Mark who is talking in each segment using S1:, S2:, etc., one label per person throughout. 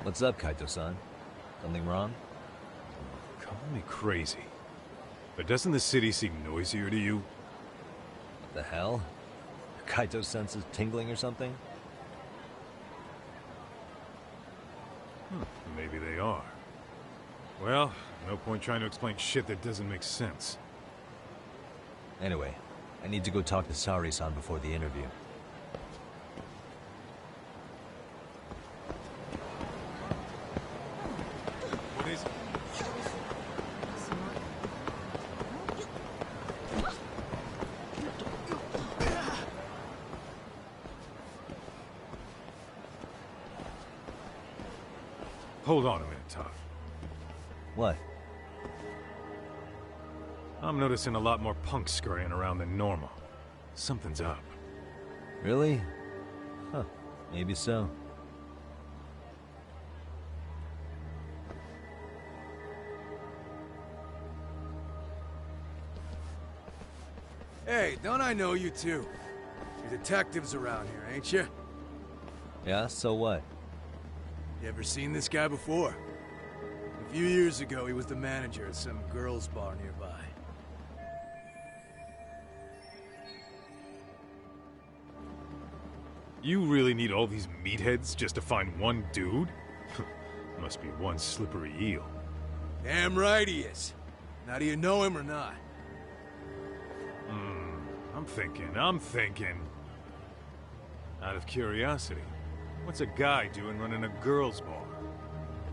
S1: What's up, Kaito-san? Something wrong?
S2: Call me crazy, but doesn't the city seem noisier to you?
S1: What the hell? Kaito's senses tingling or something?
S2: Maybe they are. Well, no point trying to explain shit that doesn't make sense.
S1: Anyway, I need to go talk to Sari-san before the interview.
S2: What is it? Hold on a minute, Todd.
S1: What?
S2: I'm noticing a lot more punks scurrying around than normal. Something's up.
S1: Really? Huh. Maybe so.
S3: Hey, don't I know you two? You're detectives around here, ain't you?
S1: Yeah, so what?
S3: You ever seen this guy before? A few years ago, he was the manager at some girls' bar nearby.
S2: You really need all these meatheads just to find one dude? Must be one slippery eel.
S3: Damn right he is. Now do you know him or not?
S2: I'm thinking. Out of curiosity, what's a guy doing running a girls' bar?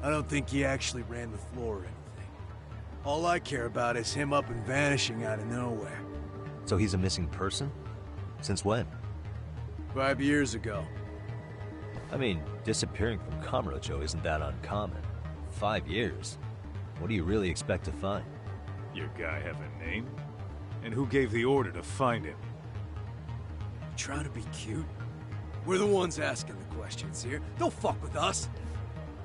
S3: I don't think he actually ran the floor or anything. All I care about is him up and vanishing out of nowhere.
S1: So he's a missing person? Since when?
S3: 5 years ago.
S1: I mean, disappearing from Kamurocho isn't that uncommon. 5 years? What do you really expect to find?
S2: Your guy have a name? And who gave the order to find him?
S3: You trying to be cute? We're the ones asking the questions here. Don't fuck with us.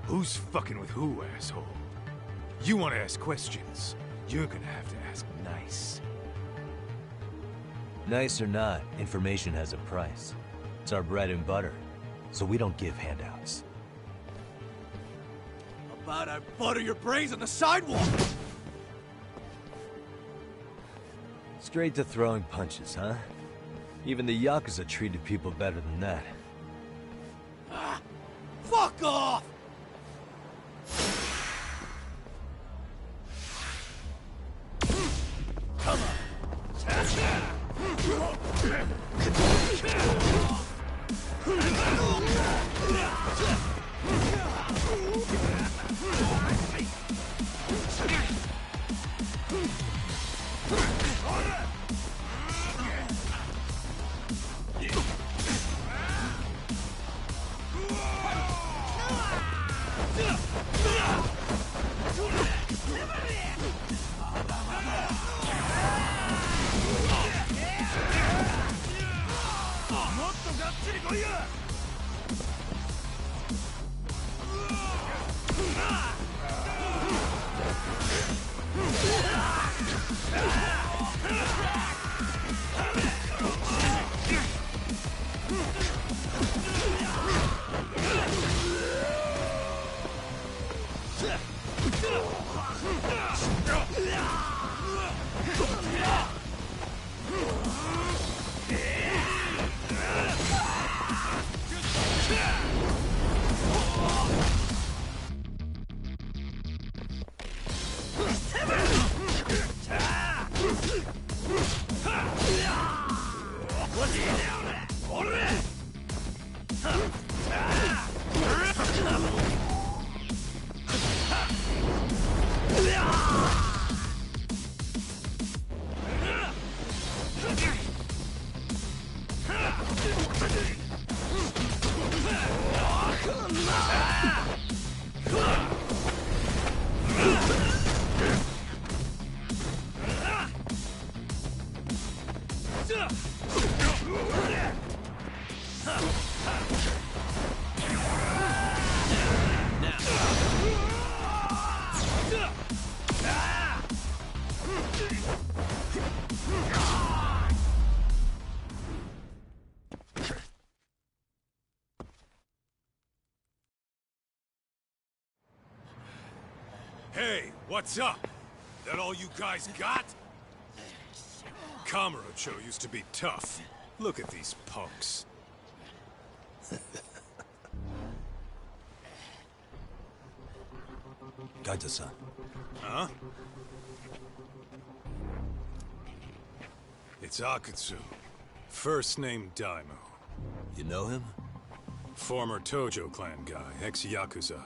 S2: Who's fucking with who, asshole? You want to ask questions? You're gonna have to ask nice.
S1: Nice or not, information has a price. It's our bread and butter, so we don't give handouts.
S3: How about I butter your brains on the sidewalk?
S1: Straight to throwing punches, huh? Even the Yakuza treated people better than that.
S3: Ah, fuck off!
S1: Come on.
S2: Hey, what's up? That all you guys got? Kamurocho used to be tough. Look at these punks.
S1: Kaito-san.
S2: Huh? It's Akutsu. First name Daimyo.
S1: You know him?
S2: Former Tojo clan guy, ex-Yakuza.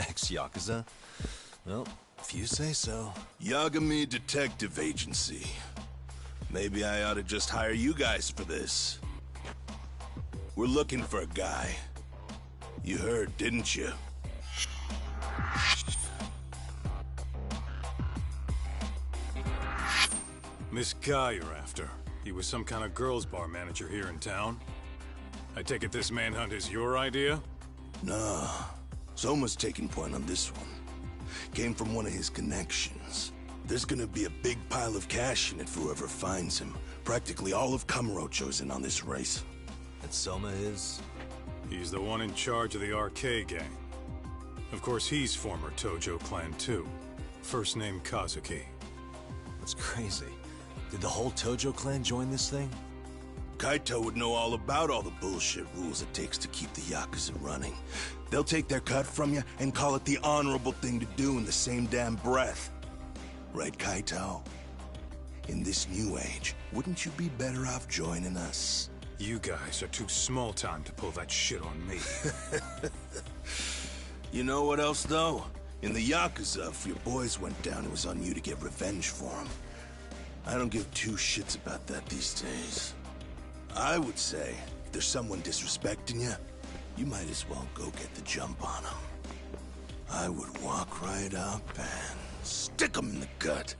S1: Ex-Yakuza? Well, if you say so.
S4: Yagami Detective Agency. Maybe I ought to just hire you guys for this. We're looking for a guy. You heard, didn't you?
S2: This guy you're after, he was some kind of girls' bar manager here in town? I take it this manhunt is your idea?
S4: Nah. Soma's taking point on this one. Came from one of his connections. There's gonna be a big pile of cash in it for whoever finds him. Practically all of Kamurocho's in on this race.
S1: And Soma is?
S2: He's the one in charge of the RK gang. Of course, he's former Tojo clan too. First name Kazuki.
S1: That's crazy. Did the whole Tojo clan join this thing?
S4: Kaito would know all about all the bullshit rules it takes to keep the Yakuza running. They'll take their cut from you and call it the honorable thing to do in the same damn breath. Right, Kaito? In this new age, wouldn't you be better off joining us?
S2: You guys are too small time to pull that shit on me.
S4: You know what else, though? In the Yakuza, if your boys went down, it was on you to get revenge for them. I don't give two shits about that these days. I would say, if there's someone disrespecting you, you might as well go get the jump on them. I would walk right up and stick them in the gut.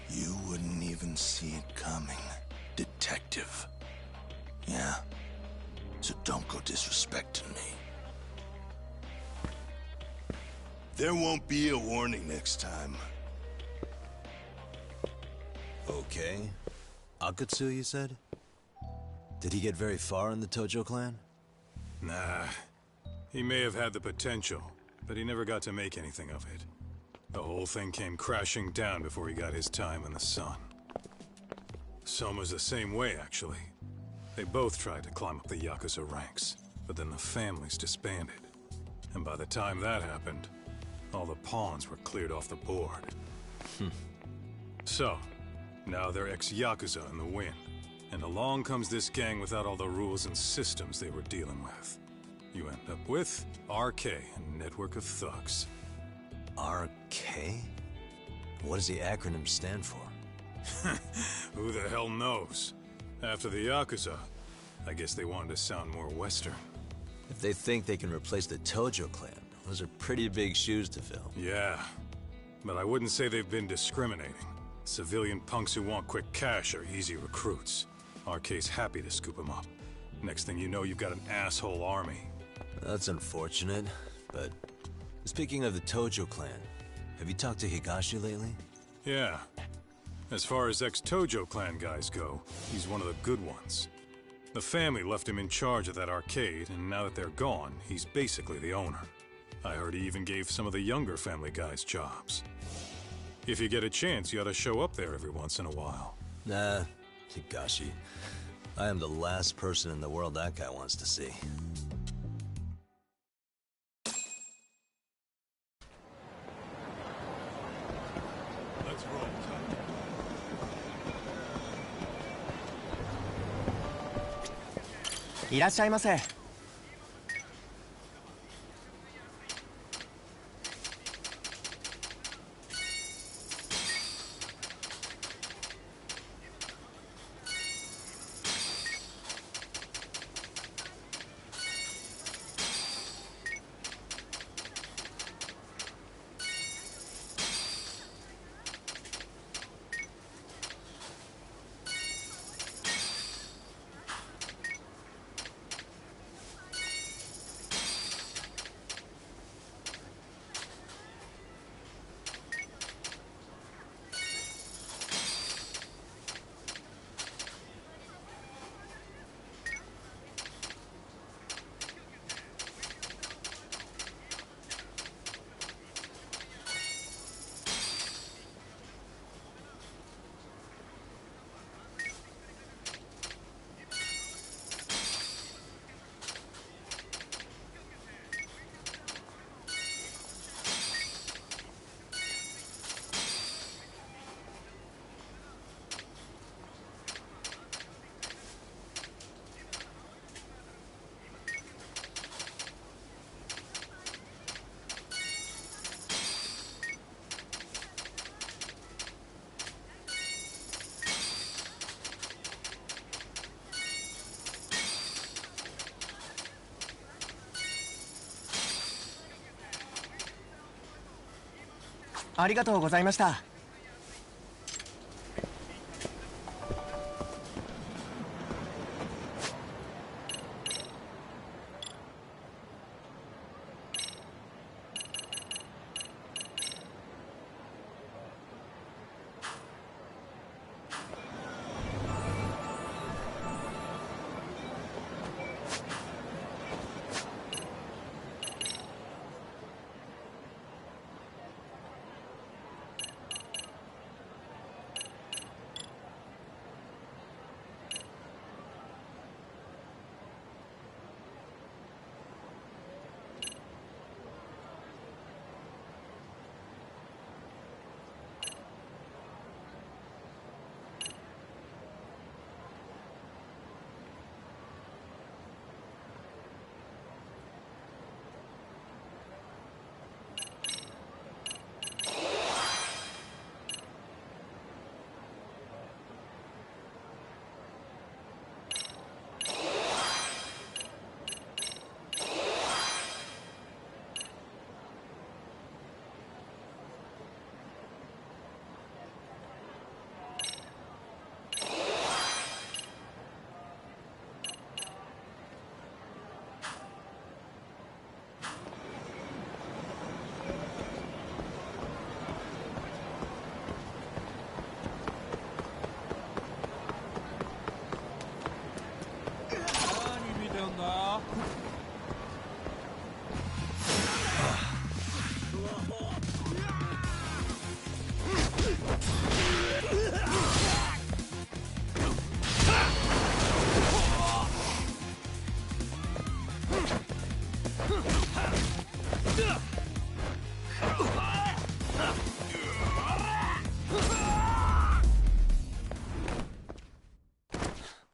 S4: You wouldn't even see it coming, detective. Yeah? So don't go disrespecting me. There won't be a warning next time.
S1: Okay. Akutsu, you said? Did he get very far in the Tojo clan?
S2: Nah. He may have had the potential, but he never got to make anything of it. The whole thing came crashing down before he got his time in the sun. Soma's the same way, actually. They both tried to climb up the Yakuza ranks, but then the families disbanded. And by the time that happened, all the pawns were cleared off the board. So, now they're ex-Yakuza in the wind. And along comes this gang without all the rules and systems they were dealing with. You end up with RK, a network of thugs.
S1: RK? What does the acronym stand for?
S2: Who the hell knows? After the Yakuza, I guess they wanted to sound more Western.
S1: If they think they can replace the Tojo clan, those are pretty big shoes to fill.
S2: Yeah, but I wouldn't say they've been discriminating. Civilian punks who want quick cash are easy recruits. RK's happy to scoop them up. Next thing you know, you've got an asshole army.
S1: That's unfortunate, but speaking of the Tojo clan, have you talked to Higashi lately?
S2: Yeah. As far as ex-Tojo clan guys go, he's one of the good ones. The family left him in charge of that arcade, and now that they're gone, he's basically the owner. I heard he even gave some of the younger family guys jobs. If you get a chance, you ought to show up there every once in a while.
S1: Nah, Higashi. I am the last person in the world that guy wants to see.
S2: Let's roll.
S5: いらっしゃいませ。ありがとうございました。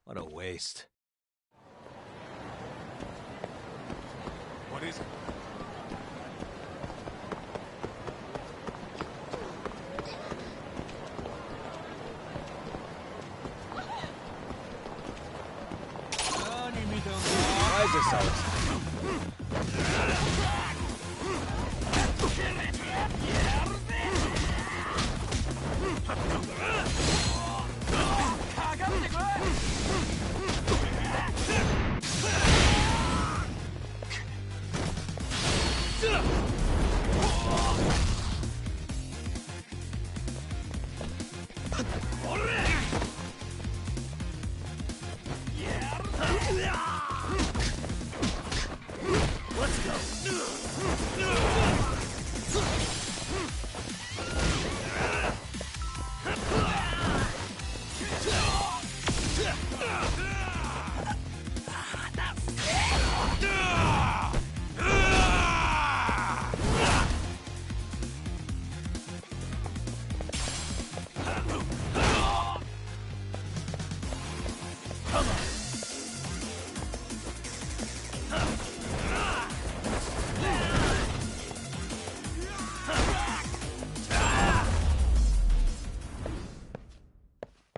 S1: What a waste.
S2: What is it?
S1: Why is this so exciting?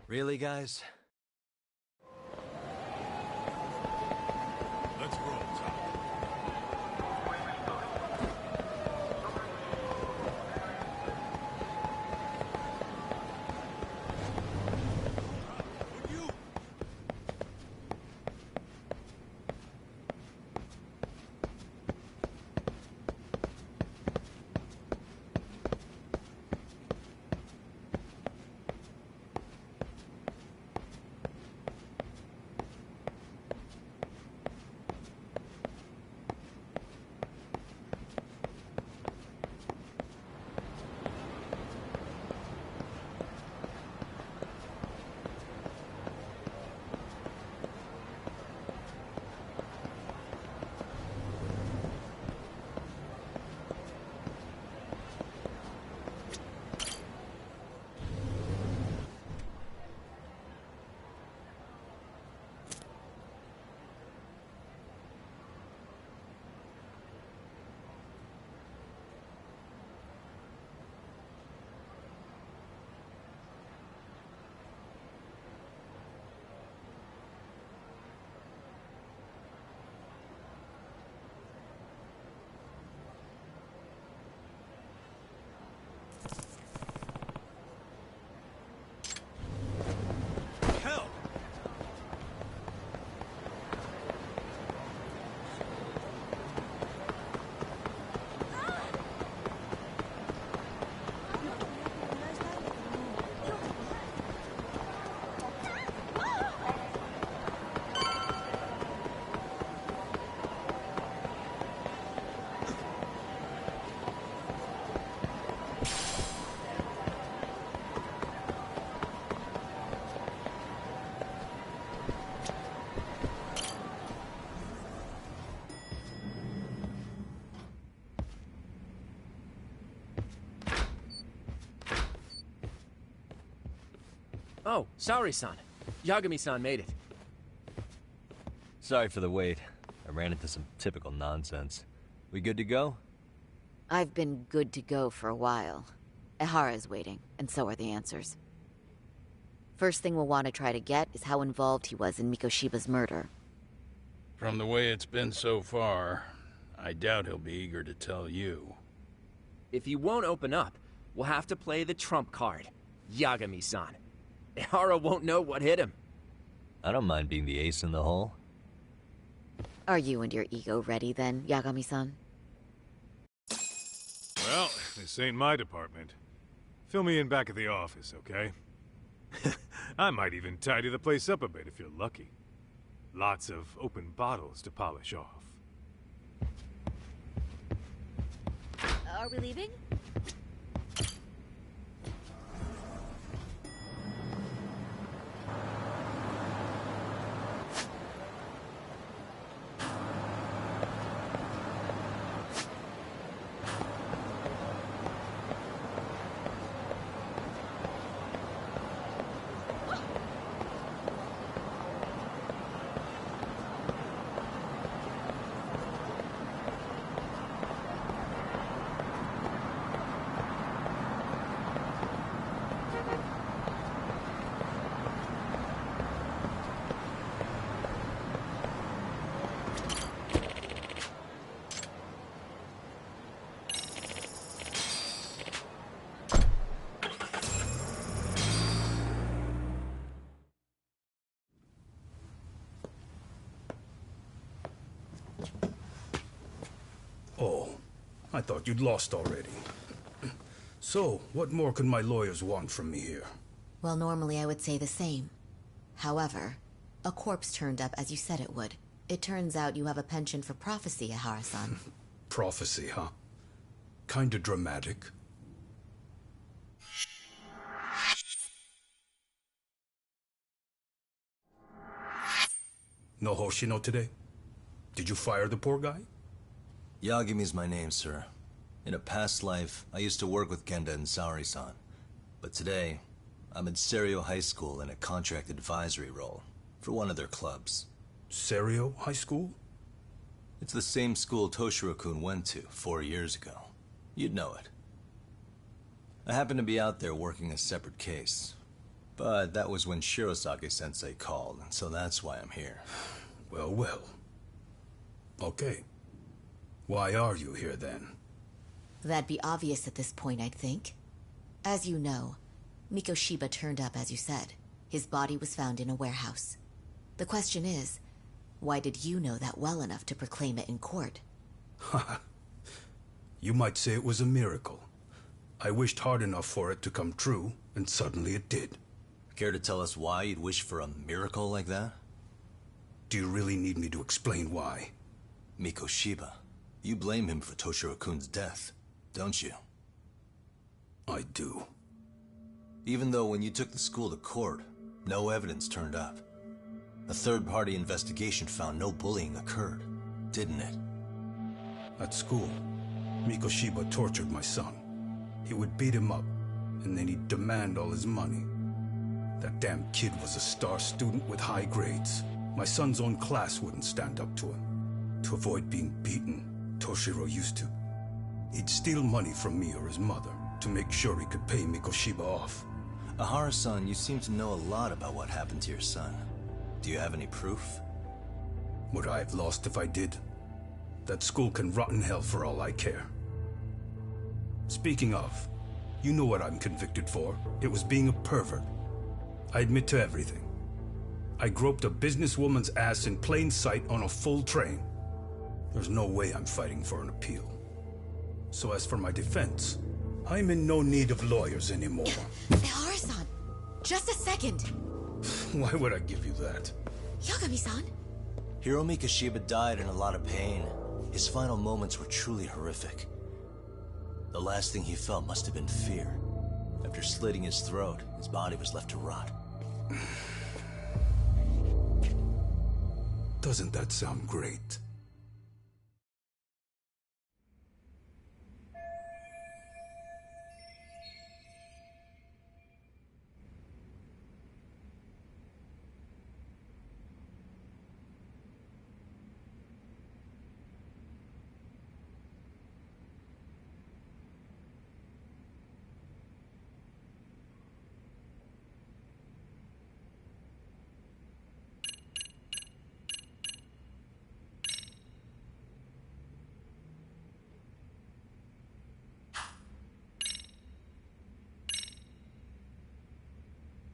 S1: Really, guys?
S2: Let's roll, Tom.
S5: Oh, sorry-san. Yagami-san made it.
S1: Sorry for the wait. I ran into some typical nonsense. We good to go?
S6: I've been good to go for a while. Ehara's waiting, and so are the answers. First thing we'll want to try to get is how involved he was in Mikoshiba's murder.
S7: From the way it's been so far, I doubt he'll be eager to tell you.
S5: If he won't open up, we'll have to play the trump card. Yagami-san. Ehara won't know what hit him.
S1: I don't mind being the ace in the hole.
S6: Are you and your ego ready then, Yagami-san?
S2: Well, this ain't my department. Fill me in back at the office, okay? I might even tidy the place up a bit if you're lucky. Lots of open bottles to polish off.
S6: Are we leaving?
S8: Oh, I thought you'd lost already. So, what more could my lawyers want from me here?
S9: Well, normally I would say the same. However, a corpse turned up as you said it would. It turns out you have a penchant for prophecy, Ehara-san.
S8: Prophecy, huh? Kinda dramatic. No Hoshino today? Did you fire the poor guy?
S1: Yagami's my name, sir. In a past life, I used to work with Genda and Saori-san. But today, I'm at Serio High School in a contract advisory role for one of their clubs.
S8: Serio High School?
S1: It's the same school Toshiro-kun went to 4 years ago. You'd know it. I happened to be out there working a separate case. But that was when Shirosake-sensei called, and so that's why I'm here.
S8: Well, well. Okay. Why are you here then?
S9: That'd be obvious at this point, I'd think. As you know, Mikoshiba turned up as you said. His body was found in a warehouse. The question is, why did you know that well enough to proclaim it in court?
S8: You might say it was a miracle. I wished hard enough for it to come true, and suddenly it did.
S1: Care to tell us why you'd wish for a miracle like that?
S8: Do you really need me to explain why?
S1: Mikoshiba. You blame him for Toshiro-kun's death, don't you?
S8: I do.
S1: Even though when you took the school to court, no evidence turned up. A third-party investigation found no bullying occurred, didn't it?
S8: At school, Mikoshiba tortured my son. He would beat him up, and then he'd demand all his money. That damn kid was a star student with high grades. My son's own class wouldn't stand up to him. To avoid being beaten, Toshiro used to. He'd steal money from me or his mother to make sure he could pay Mikoshiba off.
S1: Ehara-san, you seem to know a lot about what happened to your son. Do you have any proof?
S8: Would I have lost if I did? That school can rot in hell for all I care. Speaking of, you know what I'm convicted for. It was being a pervert. I admit to everything. I groped a businesswoman's ass in plain sight on a full train. There's no way I'm fighting for an appeal. So as for my defense, I'm in no need of lawyers anymore.
S9: Ehara-san, just a second.
S8: Why would I give you that?
S9: Yagami-san?
S1: Hiro Mikoshiba died in a lot of pain. His final moments were truly horrific. The last thing he felt must have been fear. After slitting his throat, his body was left to rot.
S8: Doesn't that sound great?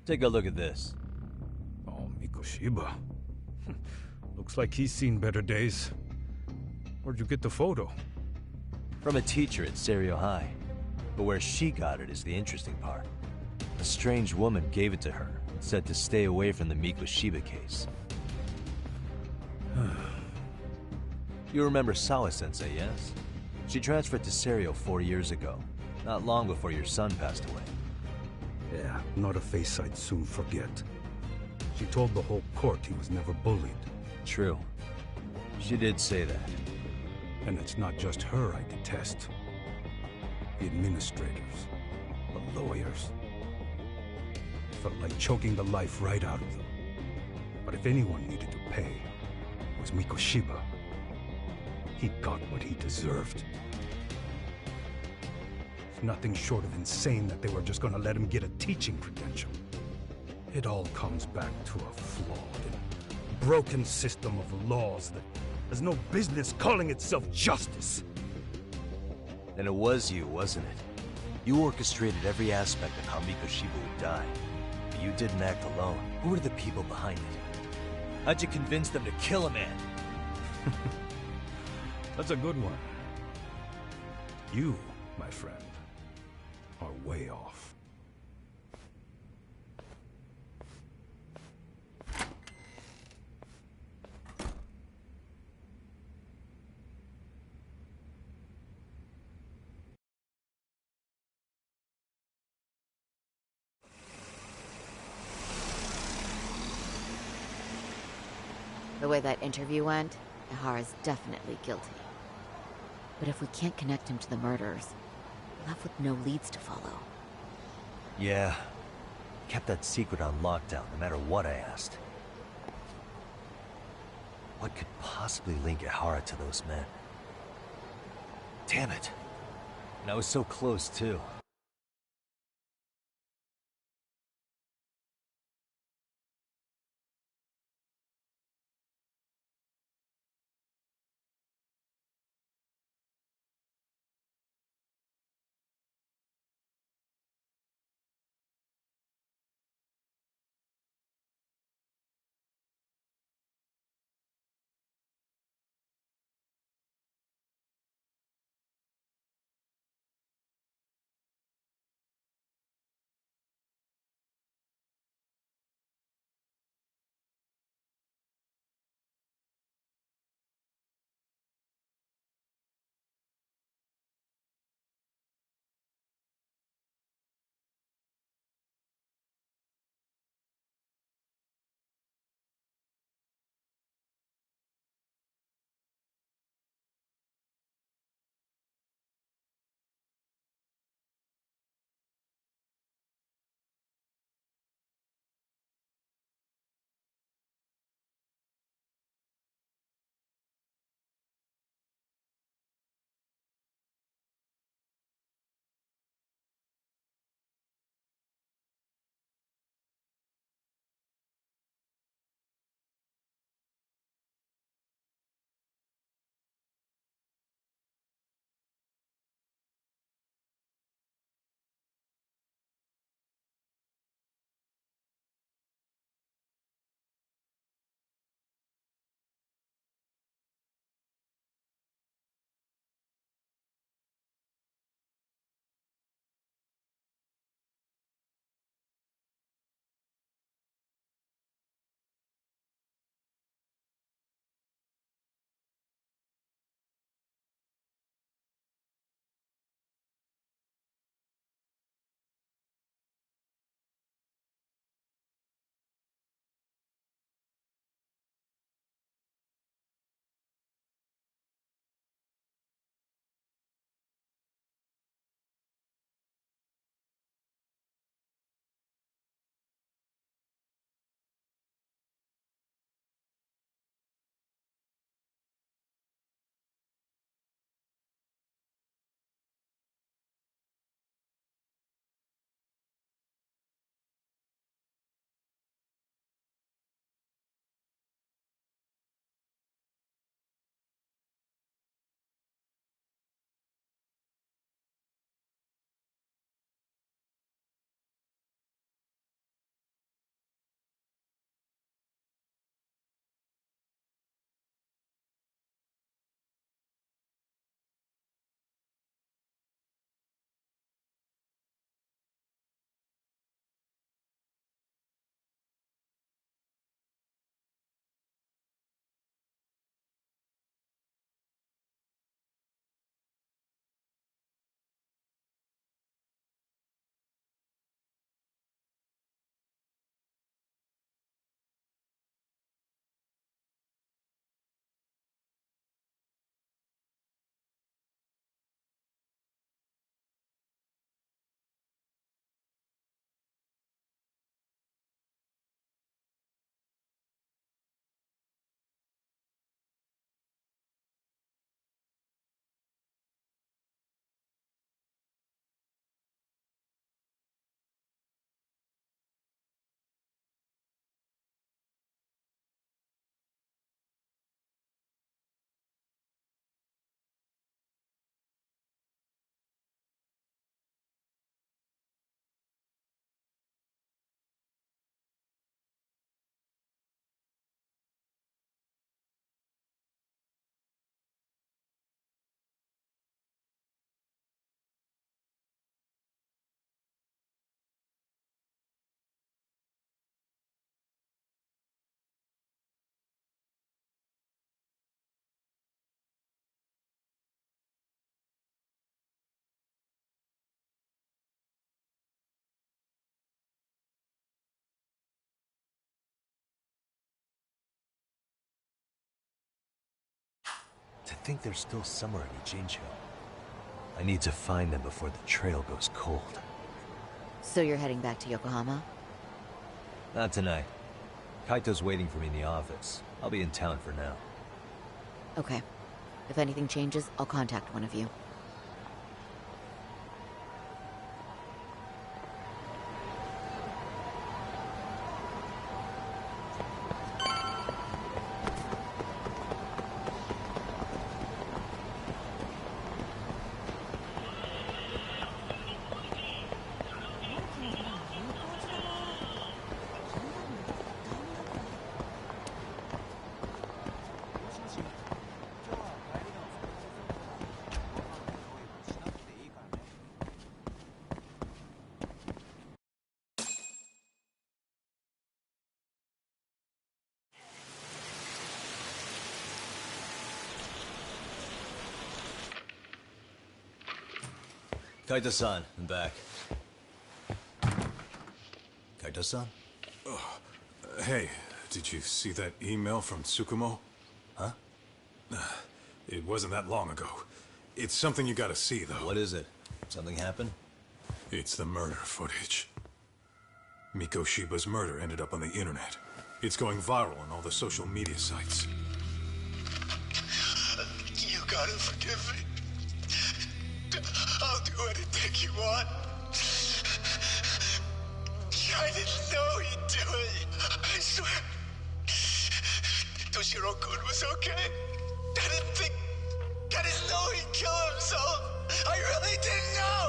S1: Take a look at this.
S8: Oh, Mikoshiba. Looks like he's seen better days. Where'd you get the photo?
S1: From a teacher at Serio High. But where she got it is the interesting part. A strange woman gave it to her and said to stay away from the Mikoshiba case. You remember Sawa-sensei, yes? She transferred to Serio 4 years ago, not long before your son passed away.
S8: Yeah, not a face I'd soon forget. She told the whole court he was never bullied.
S1: True. She did say that.
S8: And it's not just her I detest. The administrators, the lawyers. Felt like choking the life right out of them. But if anyone needed to pay, it was Mikoshiba. He got what he deserved. It's nothing short of insane that they were just gonna let him get a teaching credential. It all comes back to a flawed and broken system of laws that has no business calling itself justice.
S1: And it was you, wasn't it? You orchestrated every aspect of how Mikoshiba would die. But you didn't act alone. Who were the people behind it? How'd you convince them to kill a man?
S8: That's a good one. You, my friend, are way off.
S6: The way that interview went, Ihara's definitely guilty. But if we can't connect him to the murders, we're left with no leads to follow.
S1: Yeah. Kept that secret on lockdown, no matter what I asked. What could possibly link Ihara to those men? Damn it. And I was so close, too.
S3: To think they're still somewhere in Ijincho. I need to find them before the trail goes cold.
S6: So you're heading back to Yokohama?
S1: Not tonight. Kaito's waiting for me in the office. I'll be in town for now.
S6: Okay. If anything changes, I'll contact one of you.
S1: Kaito-san, I'm back. Kaito-san?
S2: Hey, did you see that email from Tsukumo?
S1: Huh?
S2: It wasn't that long ago. It's something you gotta see, though.
S1: What is it? Something happened?
S2: It's the murder footage. Mikoshiba's murder ended up on the internet. It's going viral on all the social media sites.
S4: You gotta forgive me. I'll do anything you want. I didn't know he'd do it. I swear. Toshiro-kun was okay. I didn't know he'd kill himself. I really didn't know.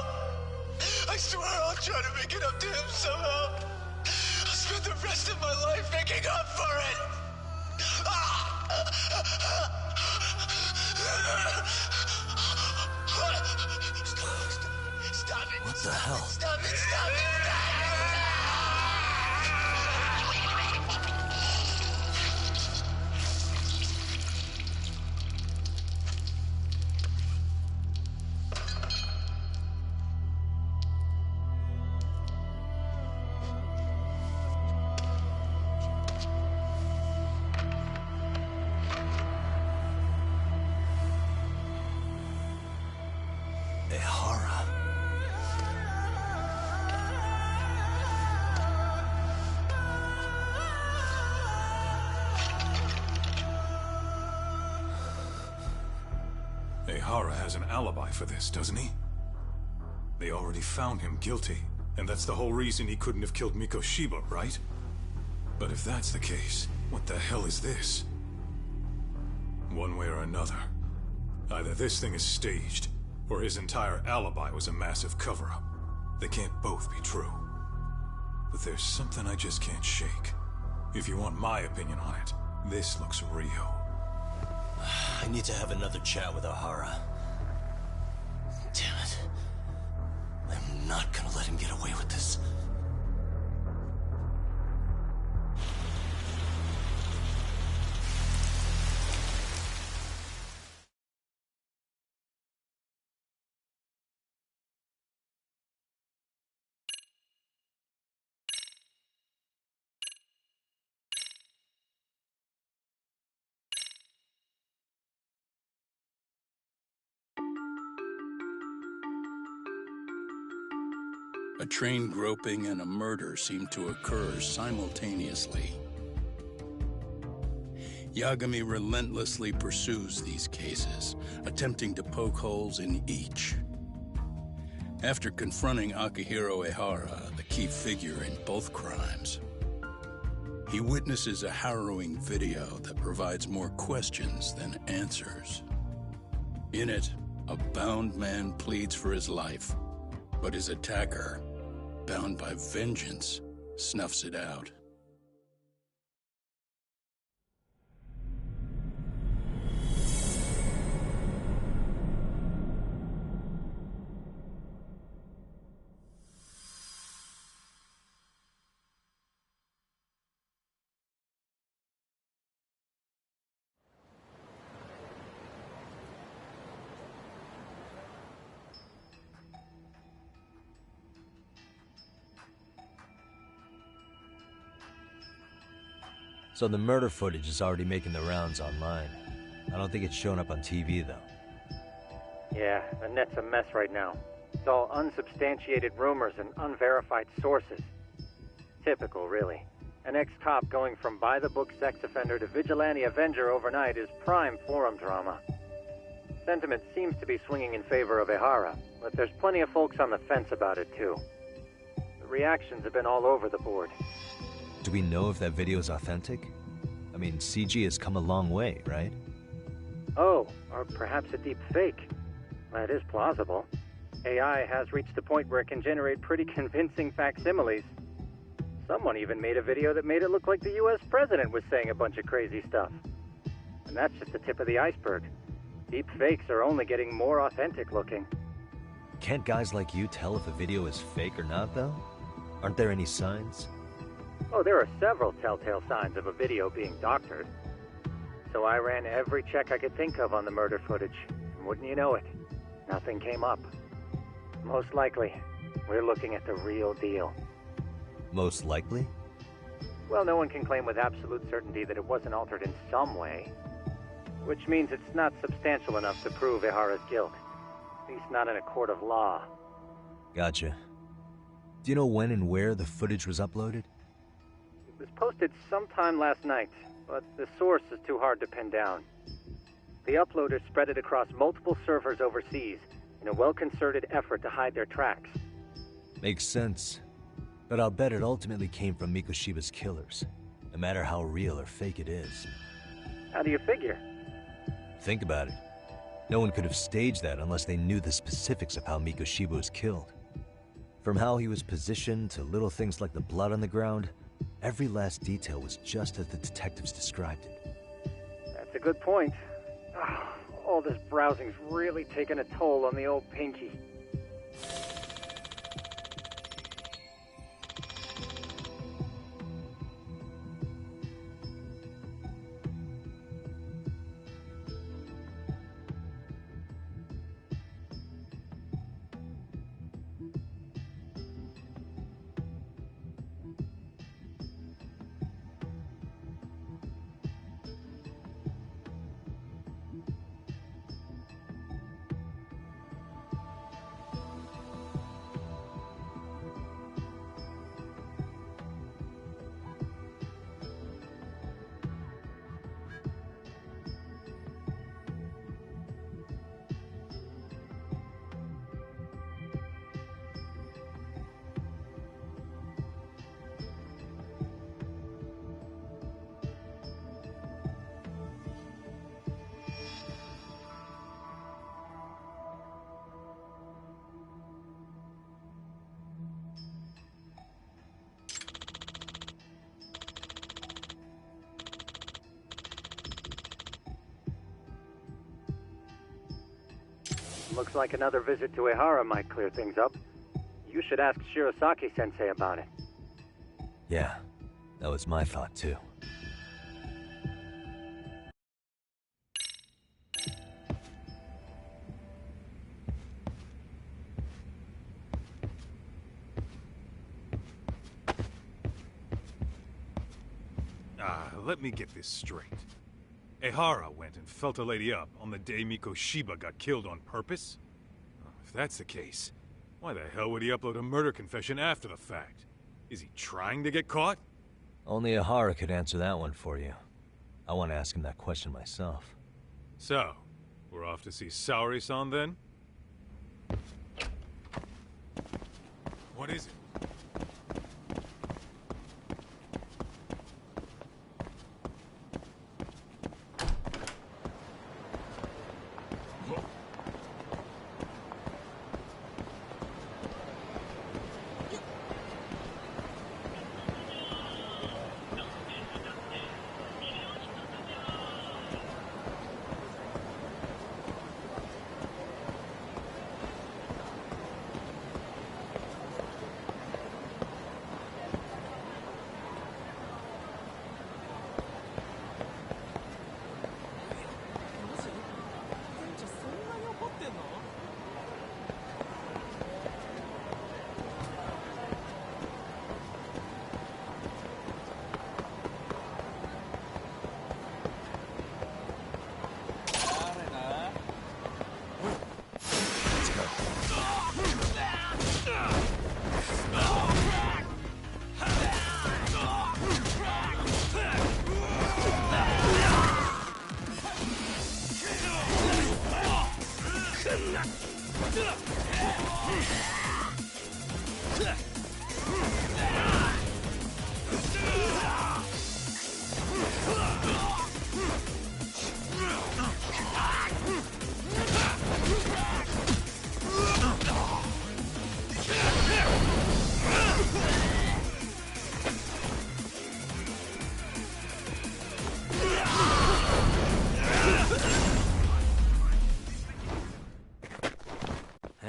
S4: I swear I'll try to make it up to him somehow. I'll spend the rest of my life making up for it. Stop it.
S1: What the hell?
S4: Stop it, stop it, stop it!
S1: Ehara.
S2: Ehara has an alibi for this, doesn't he? They already found him guilty, and that's the whole reason he couldn't have killed Mikoshiba, right? But if that's the case, what the hell is this? One way or another, either this thing is staged, or his entire alibi was a massive cover-up. They can't both be true. But there's something I just can't shake. If you want my opinion on it, this looks real.
S1: I need to have another chat with Ohara. Damn it. I'm not gonna let him get away with this.
S7: A train groping and a murder seem to occur simultaneously. Yagami relentlessly pursues these cases, attempting to poke holes in each. After confronting Akihiro Ehara, the key figure in both crimes, he witnesses a harrowing video that provides more questions than answers. In it, a bound man pleads for his life, but his attacker, bound by vengeance, snuffs it out.
S1: So the murder footage is already making the rounds online. I don't think it's showing up on TV, though.
S10: Yeah, the net's a mess right now. It's all unsubstantiated rumors and unverified sources. Typical, really. An ex-cop going from by-the-book sex offender to vigilante avenger overnight is prime forum drama. Sentiment seems to be swinging in favor of Ehara, but there's plenty of folks on the fence about it, too. The reactions have been all over the board.
S1: Do we know if that video is authentic? I mean, CG has come a long way, right?
S10: Oh, or perhaps a deep fake. That is plausible. AI has reached the point where it can generate pretty convincing facsimiles. Someone even made a video that made it look like the US president was saying a bunch of crazy stuff. And that's just the tip of the iceberg. Deep fakes are only getting more authentic looking.
S1: Can't guys like you tell if a video is fake or not, though? Aren't there any signs?
S10: Oh, there are several telltale signs of a video being doctored. So I ran every check I could think of on the murder footage. And wouldn't you know it, nothing came up. Most likely, we're looking at the real deal.
S1: Most likely?
S10: Well, no one can claim with absolute certainty that it wasn't altered in some way. Which means it's not substantial enough to prove Ehara's guilt. At least not in a court of law.
S1: Gotcha. Do you know when and where the footage was uploaded?
S10: It was posted sometime last night, but the source is too hard to pin down. The uploaders spread it across multiple servers overseas in a well-concerted effort to hide their tracks.
S1: Makes sense. But I'll bet it ultimately came from Mikoshiba's killers, no matter how real or fake it is.
S10: How do you figure?
S1: Think about it. No one could have staged that unless they knew the specifics of how Mikoshiba was killed. From how he was positioned to little things like the blood on the ground, every last detail was just as the detectives described it.
S10: That's a good point. All this browsing's really taken a toll on the old pinky. Looks like another visit to Ehara might clear things up. You should ask Shirosaki-sensei about it.
S1: Yeah, that was my thought too.
S2: Let me get this straight. Ehara went and felt a lady up on the day Mikoshiba got killed on purpose? If that's the case, why the hell would he upload a murder confession after the fact? Is he trying to get caught?
S1: Only Ehara could answer that one for you. I want to ask him that question myself.
S2: So, we're off to see Saori-san then? What is it?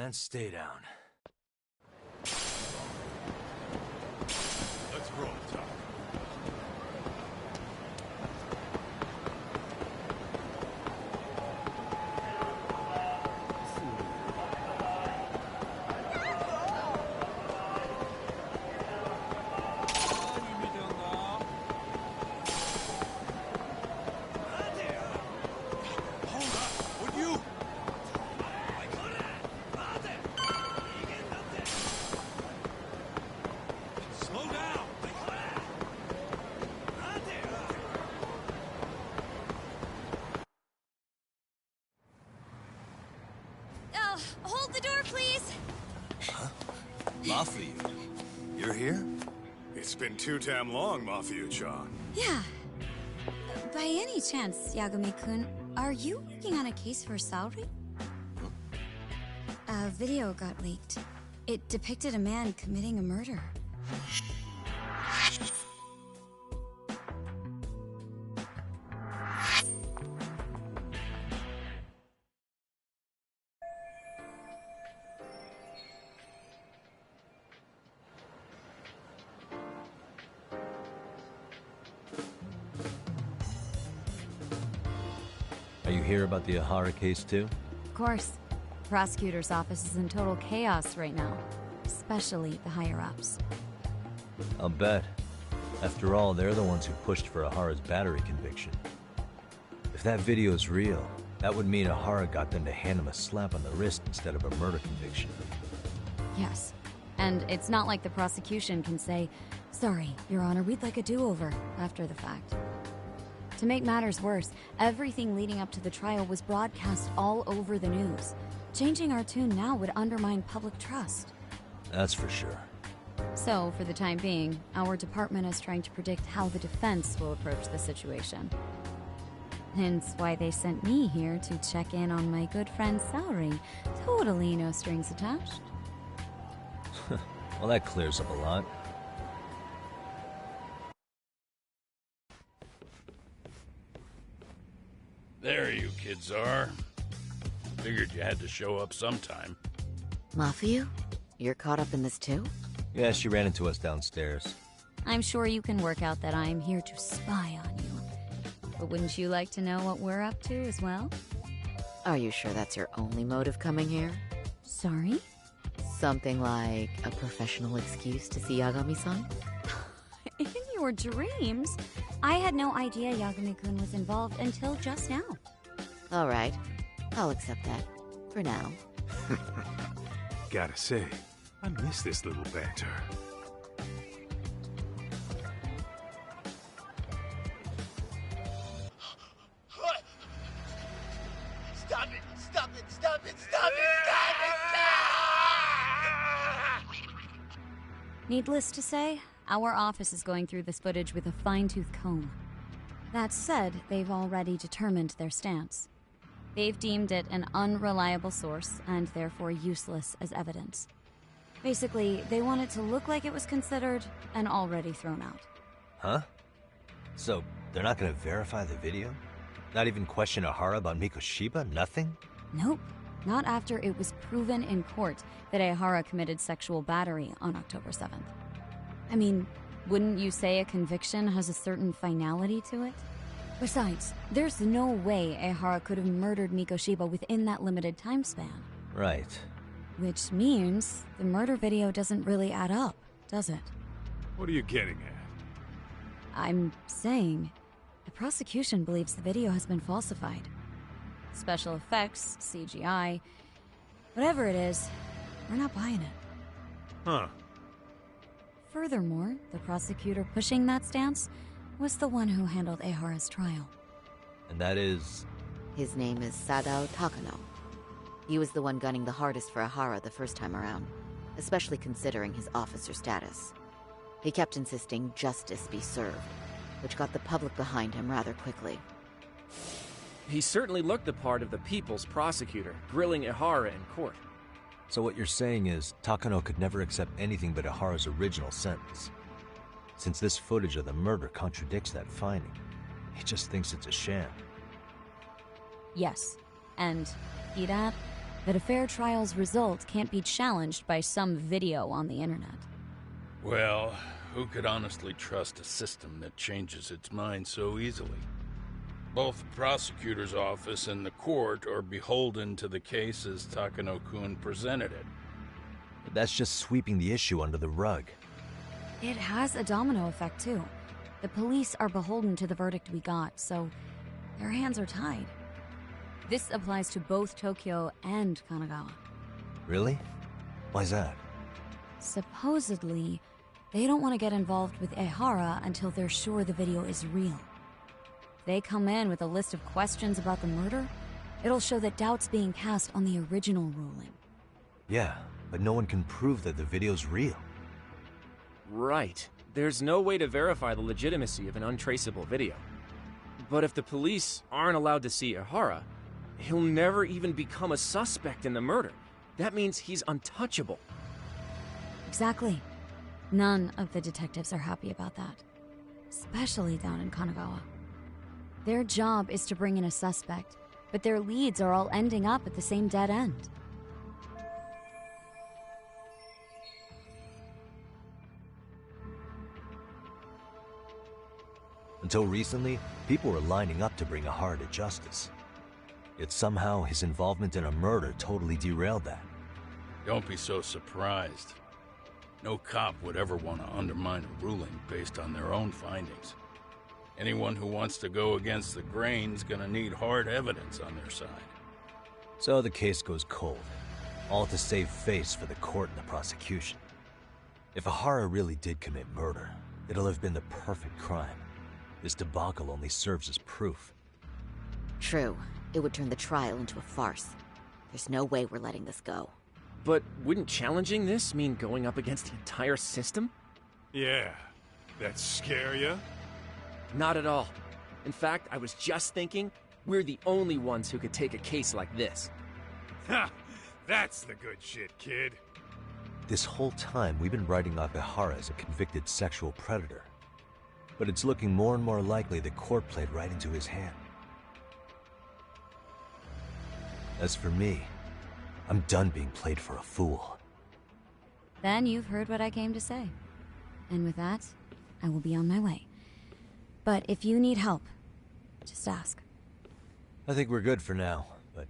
S1: and stay down.
S2: Let's roll, Tom.
S11: Hold the door, please!
S1: Huh? Mafia, you're here?
S2: It's been too damn long, Mafia-chan.
S11: Yeah. By any chance, Yagami-kun, are you working on a case for Saori? A video got leaked. It depicted a man committing a murder.
S1: Are you here about the Ihara case too?
S11: Of course. The prosecutor's office is in total chaos right now. Especially the higher-ups.
S1: I'll bet. After all, they're the ones who pushed for Ihara's battery conviction. If that video is real, that would mean Ihara got them to hand him a slap on the wrist instead of a murder conviction.
S11: Yes. And it's not like the prosecution can say, "Sorry, Your Honor, we'd like a do-over," after the fact. To make matters worse, everything leading up to the trial was broadcast all over the news. Changing our tune now would undermine public trust.
S1: That's for sure.
S11: So, for the time being, our department is trying to predict how the defense will approach the situation. Hence why they sent me here to check in on my good friend Saori. Totally no strings attached.
S1: Well, that clears up a lot.
S7: There you kids are. Figured you had to show up sometime.
S6: Mafia? You're caught up in this too?
S1: Yeah, she ran into us downstairs.
S11: I'm sure you can work out that I'm here to spy on you. But wouldn't you like to know what we're up to as well?
S6: Are you sure that's your only motive coming here?
S11: Sorry?
S6: Something like a professional excuse to see Yagami-san?
S11: In your dreams? I had no idea Yagami-kun was involved until just now.
S6: Alright, I'll accept that. For now.
S2: Gotta say, I miss this little banter.
S12: Stop it! Stop it! Stop it! Stop it! Stop it!
S11: Needless to say, our office is going through this footage with a fine-tooth comb. That said, they've already determined their stance. They've deemed it an unreliable source and therefore useless as evidence. Basically, they want it to look like it was considered and already thrown out.
S1: Huh? So, they're not gonna verify the video? Not even question Ihara about Mikoshiba? Nothing?
S11: Nope. Not after it was proven in court that Ihara committed sexual battery on October 7th. I mean, wouldn't you say a conviction has a certain finality to it? Besides, there's no way Ihara could have murdered Mikoshiba within that limited time span.
S1: Right.
S11: Which means the murder video doesn't really add up, does it?
S2: What are you getting at?
S11: I'm saying, the prosecution believes the video has been falsified. Special effects, CGI, whatever it is, we're not buying it.
S2: Huh.
S11: Furthermore, the prosecutor pushing that stance was the one who handled Ihara's trial.
S1: And that is...
S6: His name is Sadao Takano. He was the one gunning the hardest for Ihara the first time around, especially considering his officer status. He kept insisting justice be served, which got the public behind him rather quickly.
S5: He certainly looked the part of the people's prosecutor, grilling Ihara in court.
S1: So what you're saying is, Takano could never accept anything but Ihara's original sentence. Since this footage of the murder contradicts that finding, he just thinks it's a sham.
S11: Yes, and Edad, that a fair trial's result can't be challenged by some video on the internet.
S7: Well, who could honestly trust a system that changes its mind so easily? Both the prosecutor's office and the court are beholden to the case as Takano-kun presented it.
S1: But that's just sweeping the issue under the rug.
S11: It has a domino effect, too. The police are beholden to the verdict we got, so their hands are tied. This applies to both Tokyo and Kanagawa.
S1: Really? Why's that?
S11: Supposedly, they don't want to get involved with Ehara until they're sure the video is real. If they come in with a list of questions about the murder, it'll show that doubt's being cast on the original ruling.
S1: Yeah, but no one can prove that the video's real.
S5: Right. There's no way to verify the legitimacy of an untraceable video. But if the police aren't allowed to see Ehara, he'll never even become a suspect in the murder. That means he's untouchable.
S11: Exactly. None of the detectives are happy about that. Especially down in Kanagawa. Their job is to bring in a suspect, but their leads are all ending up at the same dead end.
S1: Until recently, people were lining up to bring Ehara to justice. Yet somehow his involvement in a murder totally derailed that.
S7: Don't be so surprised. No cop would ever want to undermine a ruling based on their own findings. Anyone who wants to go against the grain's gonna need hard evidence on their side.
S1: So the case goes cold, all to save face for the court and the prosecution. If Ehara really did commit murder, it'll have been the perfect crime. This debacle only serves as proof.
S6: True. It would turn the trial into a farce. There's no way we're letting this go.
S5: But wouldn't challenging this mean going up against the entire system?
S2: Yeah. That scare ya?
S5: Not at all. In fact, I was just thinking, we're the only ones who could take a case like this.
S2: Ha! That's the good shit, kid.
S1: This whole time, we've been writing off Ehara as a convicted sexual predator. But it's looking more and more likely the court played right into his hand. As for me, I'm done being played for a fool.
S11: Then you've heard what I came to say. And with that, I will be on my way. But if you need help, just ask.
S1: I think we're good for now, but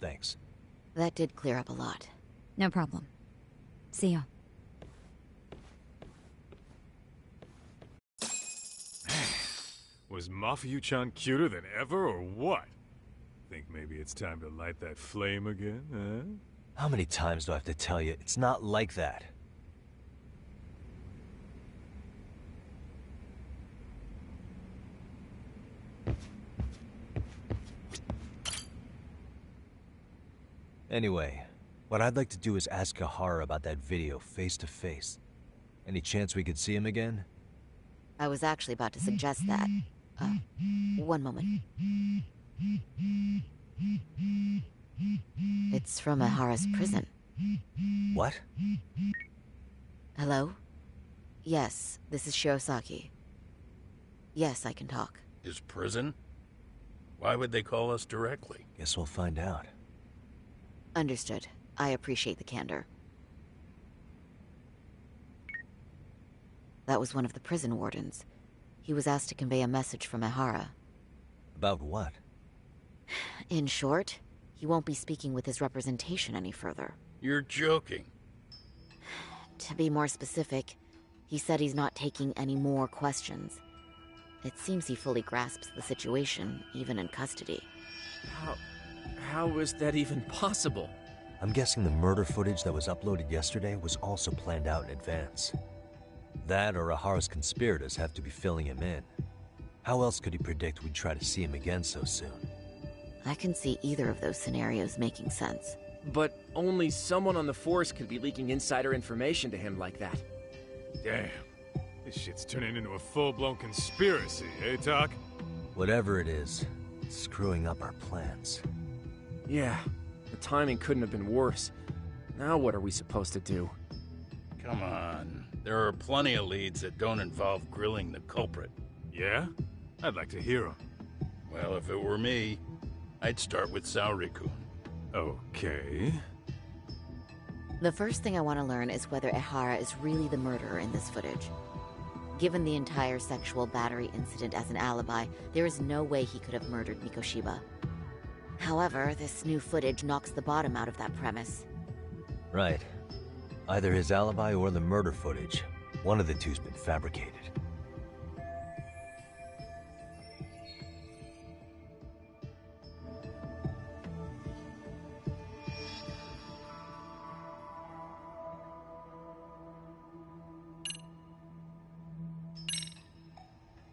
S1: thanks.
S6: That did clear up a lot.
S11: No problem. See ya.
S2: Was Mafuyu-chan cuter than ever, or what? Think maybe it's time to light that flame again, huh?
S1: How many times do I have to tell you, it's not like that? Anyway, what I'd like to do is ask Ehara about that video face to face. Any chance we could see him again?
S6: I was actually about to suggest that. One moment. It's from Ehara's prison.
S1: What?
S6: Hello? Yes, this is Shirosaki. Yes, I can talk.
S7: His prison? Why would they call us directly?
S1: Guess we'll find out.
S6: Understood. I appreciate the candor. That was one of the prison wardens. He was asked to convey a message from Ehara.
S1: About what?
S6: In short, he won't be speaking with his representation any further.
S7: You're joking.
S6: To be more specific, he said he's not taking any more questions. It seems he fully grasps the situation, even in custody.
S5: How is that even possible?
S1: I'm guessing the murder footage that was uploaded yesterday was also planned out in advance. That or Ehara's conspirators have to be filling him in. How else could he predict we'd try to see him again so soon?
S6: I can see either of those scenarios making sense.
S5: But only someone on the force could be leaking insider information to him like that.
S2: Damn. This shit's turning into a full-blown conspiracy, eh, Doc?
S1: Whatever it is, it's screwing up our plans.
S5: Yeah, the timing couldn't have been worse. Now what are we supposed to do?
S7: Come on. There are plenty of leads that don't involve grilling the culprit.
S2: Yeah? I'd like to hear them.
S7: Well, if it were me, I'd start with Saori-kun.
S2: Okay.
S6: The first thing I want to learn is whether Ehara is really the murderer in this footage. Given the entire sexual battery incident as an alibi, there is no way he could have murdered Mikoshiba. However, this new footage knocks the bottom out of that premise.
S1: Right. Either his alibi or the murder footage. One of the two's been fabricated.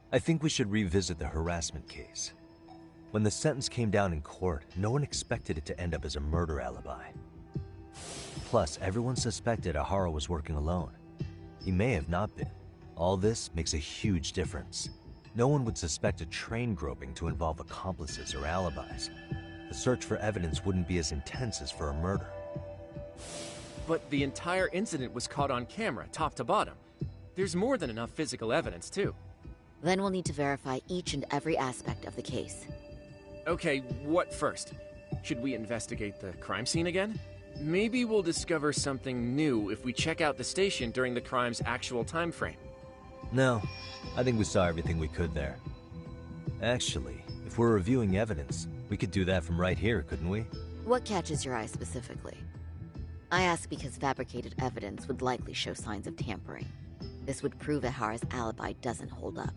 S1: I think we should revisit the harassment case. When the sentence came down in court, no one expected it to end up as a murder alibi. Plus, everyone suspected Ehara was working alone. He may have not been. All this makes a huge difference. No one would suspect a train groping to involve accomplices or alibis. The search for evidence wouldn't be as intense as for a murder.
S5: But the entire incident was caught on camera, top to bottom. There's more than enough physical evidence, too.
S6: Then we'll need to verify each and every aspect of the case.
S5: Okay, what first? Should we investigate the crime scene again? Maybe we'll discover something new if we check out the station during the crime's actual time frame.
S1: No, I think we saw everything we could there. Actually, if we're reviewing evidence, we could do that from right here, couldn't we?
S6: What catches your eye specifically? I ask because fabricated evidence would likely show signs of tampering. This would prove Ehara's alibi doesn't hold up.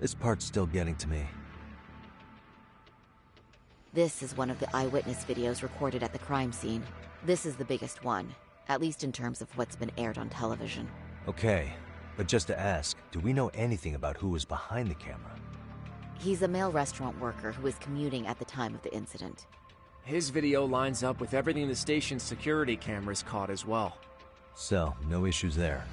S1: This part's still getting to me.
S6: This is one of the eyewitness videos recorded at the crime scene. This is the biggest one, at least in terms of what's been aired on television.
S1: Okay, but just to ask, do we know anything about who was behind the camera?
S6: He's a male restaurant worker who was commuting at the time of the incident.
S5: His video lines up with everything the station's security cameras caught as well.
S1: So, no issues there.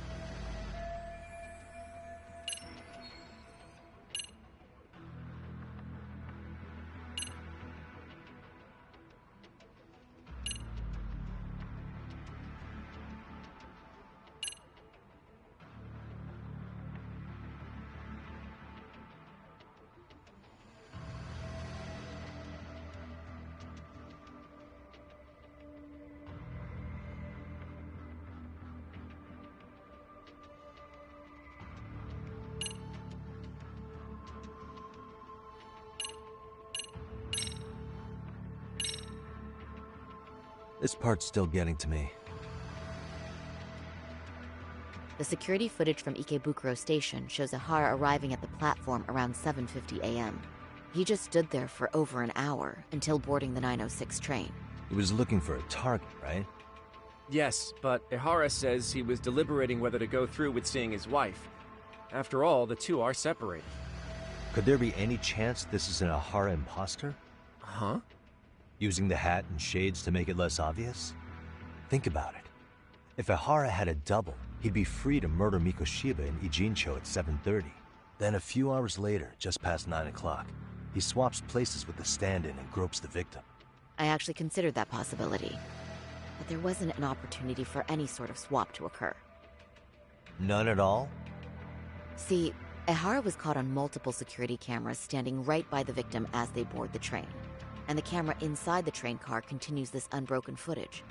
S1: This part's still getting to me.
S6: The security footage from Ikebukuro Station shows Ehara arriving at the platform around 7:50 a.m. He just stood there for over an hour until boarding the 906 train.
S1: He was looking for a target, right?
S5: Yes, but Ehara says he was deliberating whether to go through with seeing his wife. After all, the two are separated.
S1: Could there be any chance this is an Ehara imposter?
S5: Huh?
S1: Using the hat and shades to make it less obvious? Think about it. If Ehara had a double, he'd be free to murder Mikoshiba in Ijincho at 7:30. Then a few hours later, just past 9 o'clock, he swaps places with the stand-in and gropes the victim.
S6: I actually considered that possibility, but there wasn't an opportunity for any sort of swap to occur.
S1: None at all?
S6: See, Ehara was caught on multiple security cameras standing right by the victim as they board the train, and the camera inside the train car continues this unbroken footage.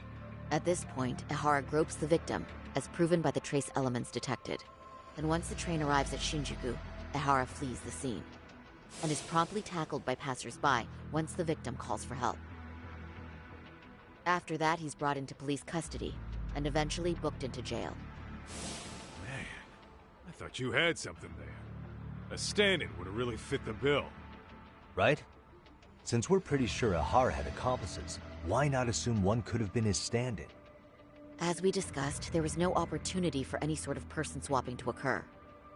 S6: At this point, Ehara gropes the victim, as proven by the trace elements detected. Then once the train arrives at Shinjuku, Ehara flees the scene, and is promptly tackled by passers-by once the victim calls for help. After that, he's brought into police custody, and eventually booked into jail.
S2: Man, I thought you had something there. A stand-in would have really fit the bill.
S1: Right? Since we're pretty sure Ehara had accomplices, why not assume one could have been his stand-in?
S6: As we discussed, there was no opportunity for any sort of person swapping to occur.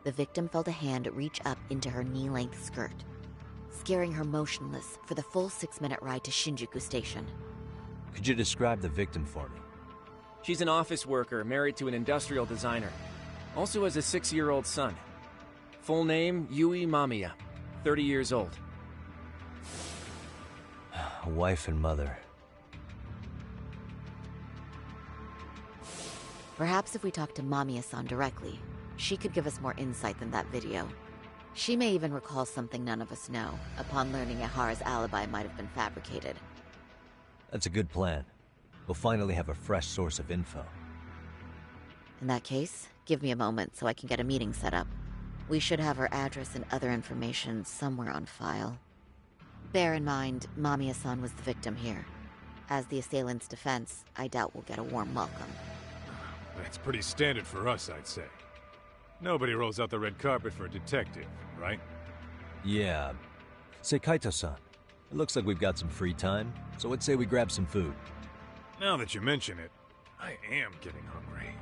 S6: The victim felt a hand reach up into her knee-length skirt, scaring her motionless for the full 6-minute ride to Shinjuku Station.
S1: Could you describe the victim for me?
S5: She's an office worker married to an industrial designer. Also has a 6-year-old son. Full name, Yui Mamiya. 30 years old.
S1: A wife and mother.
S6: Perhaps if we talk to Mamiya-san directly, she could give us more insight than that video. She may even recall something none of us know, upon learning Ehara's alibi might have been fabricated.
S1: That's a good plan. We'll finally have a fresh source of info.
S6: In that case, give me a moment so I can get a meeting set up. We should have her address and other information somewhere on file. Bear in mind, Mamiya-san was the victim here. As the assailant's defense, I doubt we'll get a warm welcome.
S2: That's pretty standard for us, I'd say. Nobody rolls out the red carpet for a detective, right?
S1: Yeah. Say, Kaito-san, it looks like we've got some free time, so I'd say we grab some food.
S2: Now that you mention it, I am getting hungry.